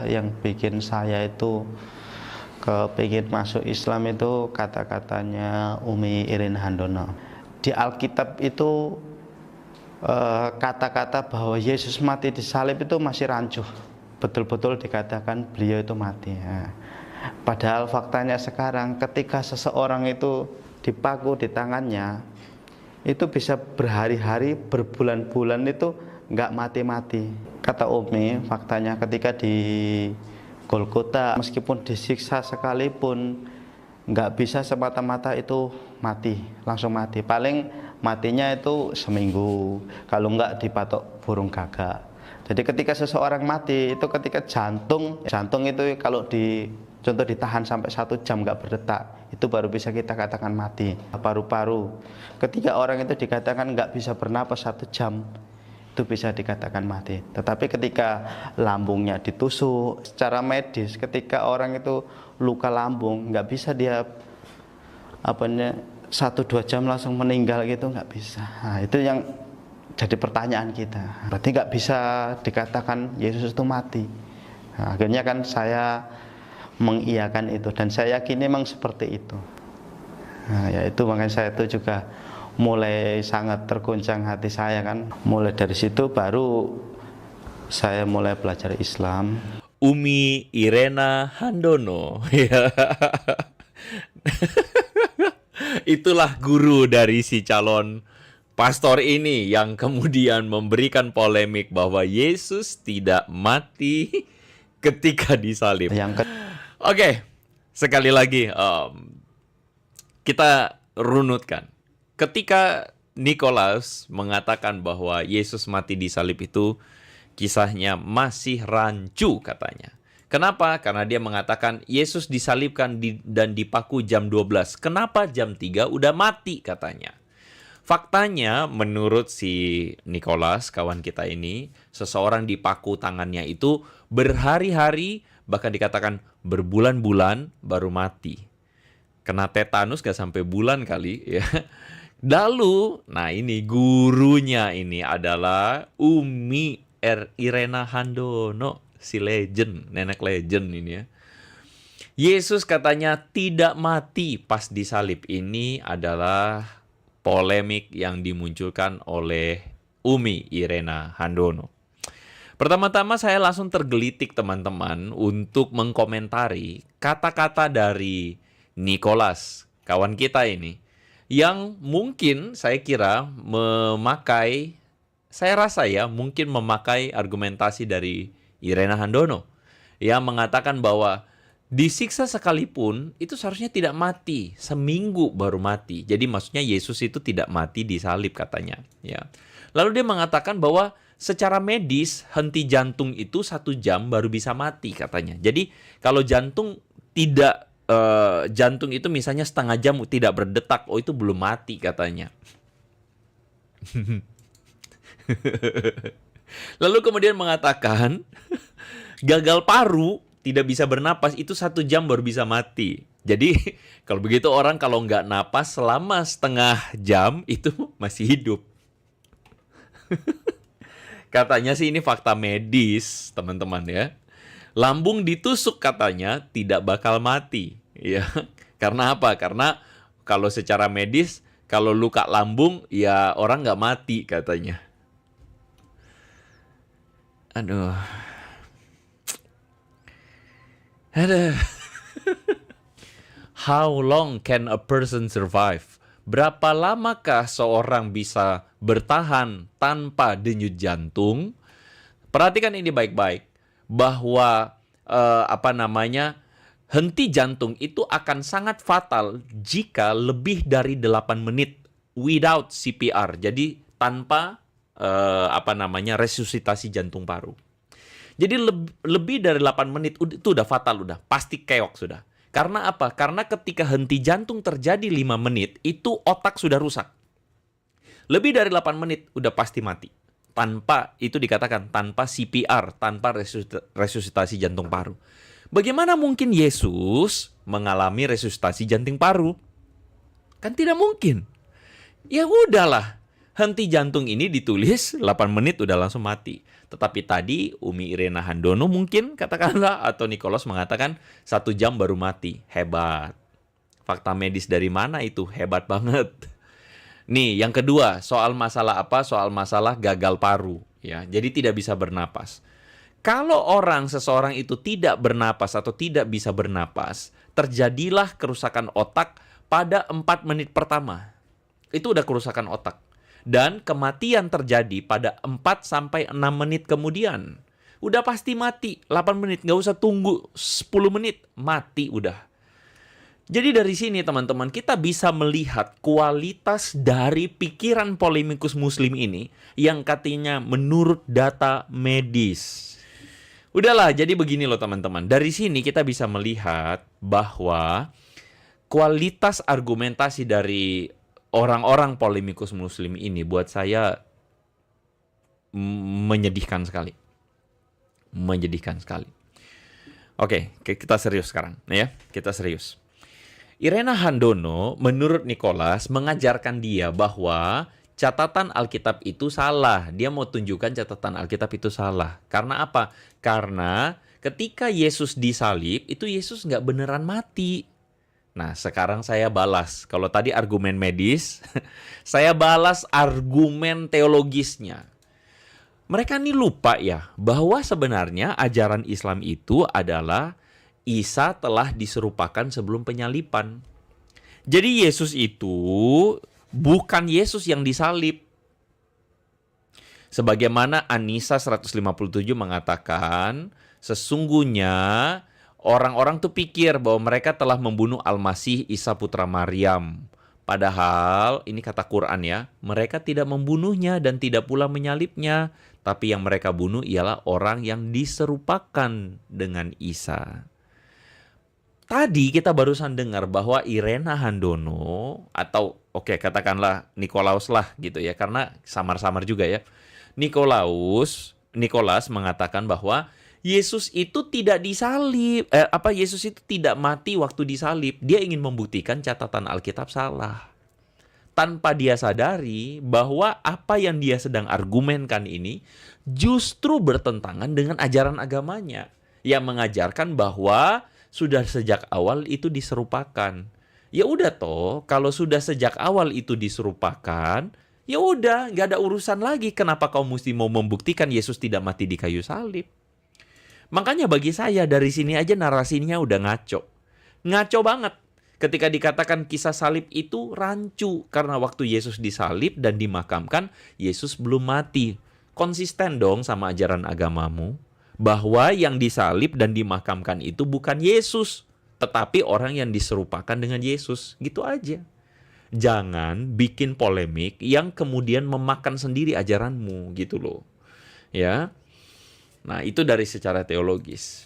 Yang bikin saya itu kepingin masuk Islam itu kata-katanya Umi Irene Handono. Di Alkitab itu kata-kata bahwa Yesus mati di salib itu masih rancuh. Betul-betul dikatakan beliau itu mati. Padahal faktanya sekarang ketika seseorang itu dipaku di tangannya, itu bisa berhari-hari, berbulan-bulan itu nggak mati-mati. Kata Umi, faktanya ketika di Golgota, meskipun disiksa sekalipun, nggak bisa semata-mata itu mati, langsung mati. Paling matinya itu seminggu, kalau nggak dipatok burung gagak. Jadi ketika seseorang mati, itu ketika jantung itu kalau contoh ditahan sampai 1 jam nggak berdetak, itu baru bisa kita katakan mati. Paru-paru, ketika orang itu dikatakan nggak bisa bernapas 1 jam, itu bisa dikatakan mati. Tetapi ketika lambungnya ditusuk secara medis, ketika orang itu luka lambung, nggak bisa dia 1-2 jam langsung meninggal gitu, nggak bisa. Nah, itu yang jadi pertanyaan kita. Berarti nggak bisa dikatakan Yesus itu mati. Nah, akhirnya kan saya mengiyakan itu, dan saya yakin memang seperti itu. Nah, ya itu makanya saya itu juga mulai sangat terguncang hati saya kan. Mulai dari situ baru saya mulai belajar Islam. Umi Irene Handono. Itulah guru dari si calon pastor ini yang kemudian memberikan polemik bahwa Yesus tidak mati ketika disalib. Oke, sekali lagi kita runutkan. Ketika Nikolas mengatakan bahwa Yesus mati di salib itu, kisahnya masih rancu katanya. Kenapa? Karena dia mengatakan Yesus disalibkan dan dipaku jam 12. Kenapa jam 3 udah mati katanya? Faktanya menurut si Nikolas, kawan kita ini, seseorang dipaku tangannya itu berhari-hari, bahkan dikatakan berbulan-bulan baru mati. Kena tetanus gak sampai bulan kali ya. Lalu, nah ini gurunya ini adalah Umi Irene Handono, si legend, nenek legend ini ya. Yesus katanya tidak mati pas disalib. Ini adalah polemik yang dimunculkan oleh Umi Irene Handono. Pertama-tama saya langsung tergelitik teman-teman untuk mengkomentari kata-kata dari Nikolas, kawan kita ini, yang mungkin saya kira mungkin memakai argumentasi dari Irene Handono yang mengatakan bahwa disiksa sekalipun itu seharusnya tidak mati, seminggu baru mati. Jadi maksudnya Yesus itu tidak mati di salib katanya. Ya. Lalu dia mengatakan bahwa secara medis henti jantung itu 1 jam baru bisa mati katanya. Jadi kalau jantung itu misalnya setengah jam tidak berdetak, itu belum mati katanya. Lalu kemudian mengatakan gagal paru, tidak bisa bernapas, itu 1 jam baru bisa mati. Jadi kalau begitu orang kalau nggak napas selama setengah jam itu masih hidup. Katanya sih ini fakta medis teman-teman ya. Lambung ditusuk katanya tidak bakal mati. Ya. Karena apa? Karena kalau secara medis, kalau luka lambung ya orang nggak mati katanya. Aduh. How long can a person survive? Berapa lamakah seorang bisa bertahan tanpa denyut jantung? Perhatikan ini baik-baik, bahwa henti jantung itu akan sangat fatal jika lebih dari 8 menit without CPR. Jadi tanpa resusitasi jantung paru. Jadi lebih dari 8 menit itu udah fatal, udah pasti keok sudah. Karena apa? Karena ketika henti jantung terjadi 5 menit, itu otak sudah rusak. Lebih dari 8 menit udah pasti mati. Itu dikatakan tanpa CPR, tanpa resusitasi jantung paru. Bagaimana mungkin Yesus mengalami resusitasi jantung paru? Kan tidak mungkin. Ya udahlah. Henti jantung ini ditulis 8 menit udah langsung mati. Tetapi tadi Umi Irena Handono mungkin katakanlah atau Nikolas mengatakan 1 jam baru mati. Hebat. Fakta medis dari mana itu? Hebat banget. Nih, yang kedua, soal masalah apa? Soal masalah gagal paru, ya. Jadi tidak bisa bernapas. Kalau seseorang itu tidak bernapas atau tidak bisa bernapas, terjadilah kerusakan otak pada 4 menit pertama. Itu udah kerusakan otak. Dan kematian terjadi pada 4-6 menit kemudian. Udah pasti mati, 8 menit, nggak usah tunggu 10 menit, mati udah. Jadi dari sini teman-teman, kita bisa melihat kualitas dari pikiran polemikus muslim ini yang katanya menurut data medis. Udahlah, jadi begini loh teman-teman. Dari sini kita bisa melihat bahwa kualitas argumentasi dari orang-orang polemikus muslim ini buat saya menyedihkan sekali. Menyedihkan sekali. Oke, kita serius sekarang ya. Kita serius. Irena Handono menurut Nikolas mengajarkan dia bahwa catatan Alkitab itu salah. Dia mau tunjukkan catatan Alkitab itu salah. Karena apa? Karena ketika Yesus disalib, itu Yesus nggak beneran mati. Nah, sekarang saya balas. Kalau tadi argumen medis, saya balas argumen teologisnya. Mereka ini lupa ya, bahwa sebenarnya ajaran Islam itu adalah Isa telah diserupakan sebelum penyalipan. Jadi Yesus itu bukan Yesus yang disalib. Sebagaimana An-Nisa 157 mengatakan, sesungguhnya orang-orang tuh pikir bahwa mereka telah membunuh Al-Masih Isa putra Maryam. Padahal, ini kata Quran ya, mereka tidak membunuhnya dan tidak pula menyalibnya. Tapi yang mereka bunuh ialah orang yang diserupakan dengan Isa. Tadi kita barusan dengar bahwa Irena Handono, atau katakanlah Nikolaus lah gitu ya, karena samar-samar juga ya. Nikolas mengatakan bahwa Yesus itu tidak disalib, Yesus itu tidak mati waktu disalib. Dia ingin membuktikan catatan Alkitab salah. Tanpa dia sadari bahwa apa yang dia sedang argumenkan ini justru bertentangan dengan ajaran agamanya. Yang mengajarkan bahwa sudah sejak awal itu diserupakan. Ya udah toh, kalau sudah sejak awal itu diserupakan, ya udah, nggak ada urusan lagi. Kenapa kau mesti mau membuktikan Yesus tidak mati di kayu salib? Makanya bagi saya dari sini aja narasinya udah ngaco. Ngaco banget. Ketika dikatakan kisah salib itu rancu. Karena waktu Yesus disalib dan dimakamkan, Yesus belum mati. Konsisten dong sama ajaran agamamu. Bahwa yang disalib dan dimakamkan itu bukan Yesus. Tetapi orang yang diserupakan dengan Yesus. Gitu aja. Jangan bikin polemik yang kemudian memakan sendiri ajaranmu gitu loh. Ya. Nah, itu dari secara teologis.